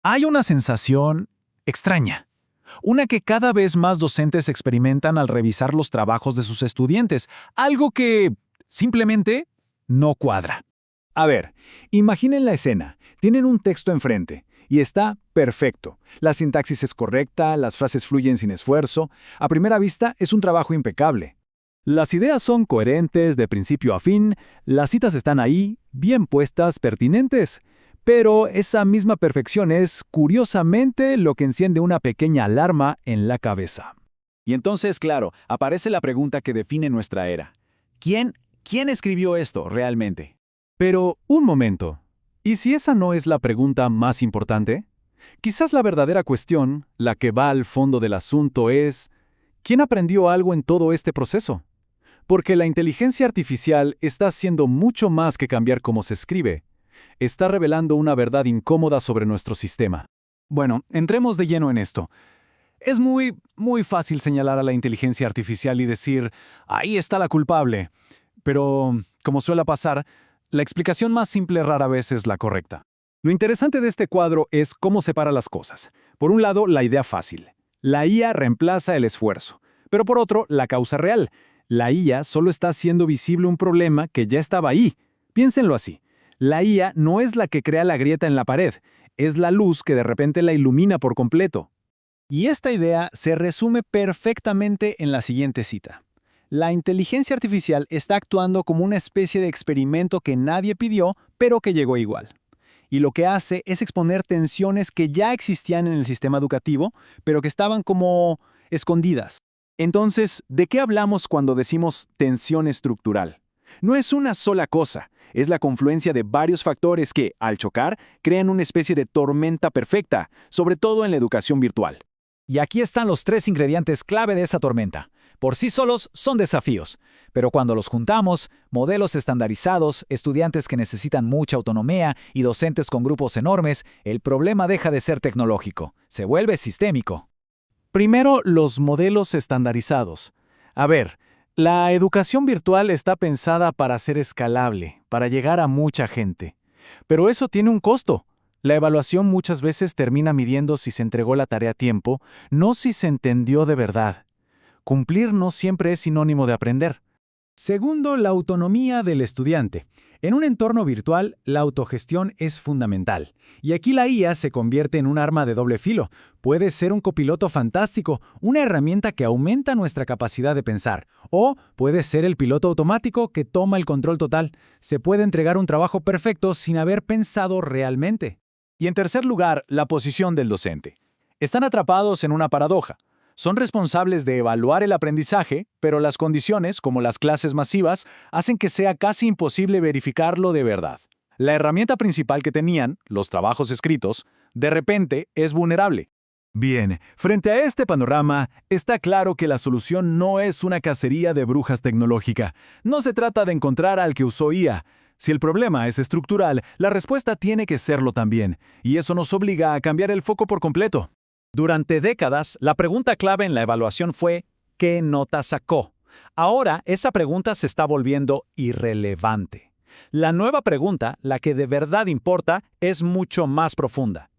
Hay una sensación extraña, una que cada vez más docentes experimentan al revisar los trabajos de sus estudiantes, algo que simplemente no cuadra. A ver, imaginen la escena. Tienen un texto enfrente y está perfecto. La sintaxis es correcta, las frases fluyen sin esfuerzo. A primera vista es un trabajo impecable. Las ideas son coherentes de principio a fin, las citas están ahí, bien puestas, pertinentes. Pero esa misma perfección es, curiosamente, lo que enciende una pequeña alarma en la cabeza. Y entonces, claro, aparece la pregunta que define nuestra era. ¿Quién escribió esto realmente? Pero, un momento. ¿Y si esa no es la pregunta más importante? Quizás la verdadera cuestión, la que va al fondo del asunto es, ¿quién aprendió algo en todo este proceso? Porque la inteligencia artificial está haciendo mucho más que cambiar cómo se escribe. Está revelando una verdad incómoda sobre nuestro sistema. Bueno, entremos de lleno en esto. Es muy fácil señalar a la inteligencia artificial y decir, ahí está la culpable. Pero, como suele pasar, la explicación más simple rara vez es la correcta. Lo interesante de este cuadro es cómo separa las cosas. Por un lado, la idea fácil. La IA reemplaza el esfuerzo. Pero por otro, la causa real. La IA solo está haciendo visible un problema que ya estaba ahí. Piénsenlo así. La IA no es la que crea la grieta en la pared, es la luz que de repente la ilumina por completo. Y esta idea se resume perfectamente en la siguiente cita. La inteligencia artificial está actuando como una especie de experimento que nadie pidió, pero que llegó igual. Y lo que hace es exponer tensiones que ya existían en el sistema educativo, pero que estaban como escondidas. Entonces, ¿de qué hablamos cuando decimos tensión estructural? No es una sola cosa. Es la confluencia de varios factores que, al chocar, crean una especie de tormenta perfecta, sobre todo en la educación virtual. Y aquí están los 3 ingredientes clave de esa tormenta. Por sí solos son desafíos, pero cuando los juntamos, modelos estandarizados, estudiantes que necesitan mucha autonomía y docentes con grupos enormes, el problema deja de ser tecnológico, se vuelve sistémico. Primero, los modelos estandarizados. A ver, la educación virtual está pensada para ser escalable, para llegar a mucha gente. Pero eso tiene un costo. La evaluación muchas veces termina midiendo si se entregó la tarea a tiempo, no si se entendió de verdad. Cumplir no siempre es sinónimo de aprender. Segundo, la autonomía del estudiante. En un entorno virtual, la autogestión es fundamental. Y aquí la IA se convierte en un arma de doble filo. Puede ser un copiloto fantástico, una herramienta que aumenta nuestra capacidad de pensar. O puede ser el piloto automático que toma el control total. Se puede entregar un trabajo perfecto sin haber pensado realmente. Y en tercer lugar, la posición del docente. Están atrapados en una paradoja. Son responsables de evaluar el aprendizaje, pero las condiciones, como las clases masivas, hacen que sea casi imposible verificarlo de verdad. La herramienta principal que tenían, los trabajos escritos, de repente es vulnerable. Bien, frente a este panorama, está claro que la solución no es una cacería de brujas tecnológica. No se trata de encontrar al que usó IA. Si el problema es estructural, la respuesta tiene que serlo también, y eso nos obliga a cambiar el foco por completo. Durante décadas, la pregunta clave en la evaluación fue ¿qué nota sacó? Ahora, esa pregunta se está volviendo irrelevante. La nueva pregunta, la que de verdad importa, es mucho más profunda.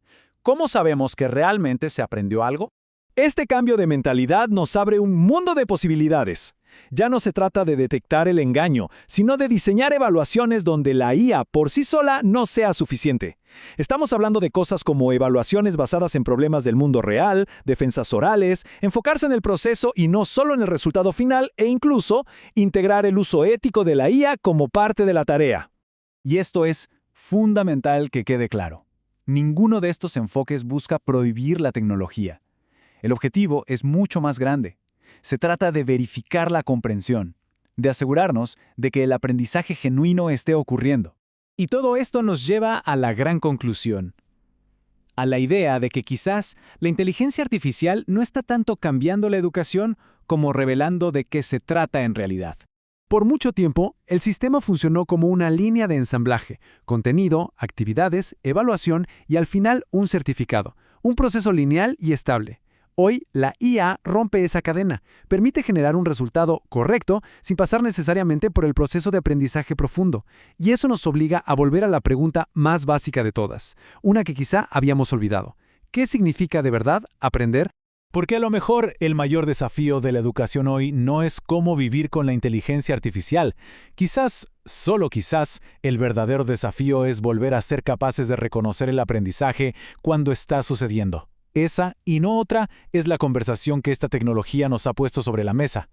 ¿Cómo sabemos que realmente se aprendió algo? Este cambio de mentalidad nos abre un mundo de posibilidades. Ya no se trata de detectar el engaño, sino de diseñar evaluaciones donde la IA por sí sola no sea suficiente. Estamos hablando de cosas como evaluaciones basadas en problemas del mundo real, defensas orales, enfocarse en el proceso y no solo en el resultado final e incluso integrar el uso ético de la IA como parte de la tarea. Y esto es fundamental que quede claro. Ninguno de estos enfoques busca prohibir la tecnología. El objetivo es mucho más grande. Se trata de verificar la comprensión, de asegurarnos de que el aprendizaje genuino esté ocurriendo. Y todo esto nos lleva a la gran conclusión. A la idea de que quizás la inteligencia artificial no está tanto cambiando la educación como revelando de qué se trata en realidad. Por mucho tiempo, el sistema funcionó como una línea de ensamblaje, contenido, actividades, evaluación y al final un certificado, un proceso lineal y estable. Hoy, la IA rompe esa cadena, permite generar un resultado correcto sin pasar necesariamente por el proceso de aprendizaje profundo, y eso nos obliga a volver a la pregunta más básica de todas, una que quizá habíamos olvidado. ¿Qué significa de verdad aprender? Porque a lo mejor el mayor desafío de la educación hoy no es cómo vivir con la inteligencia artificial. Quizás, solo quizás, el verdadero desafío es volver a ser capaces de reconocer el aprendizaje cuando está sucediendo. Esa, y no otra, es la conversación que esta tecnología nos ha puesto sobre la mesa.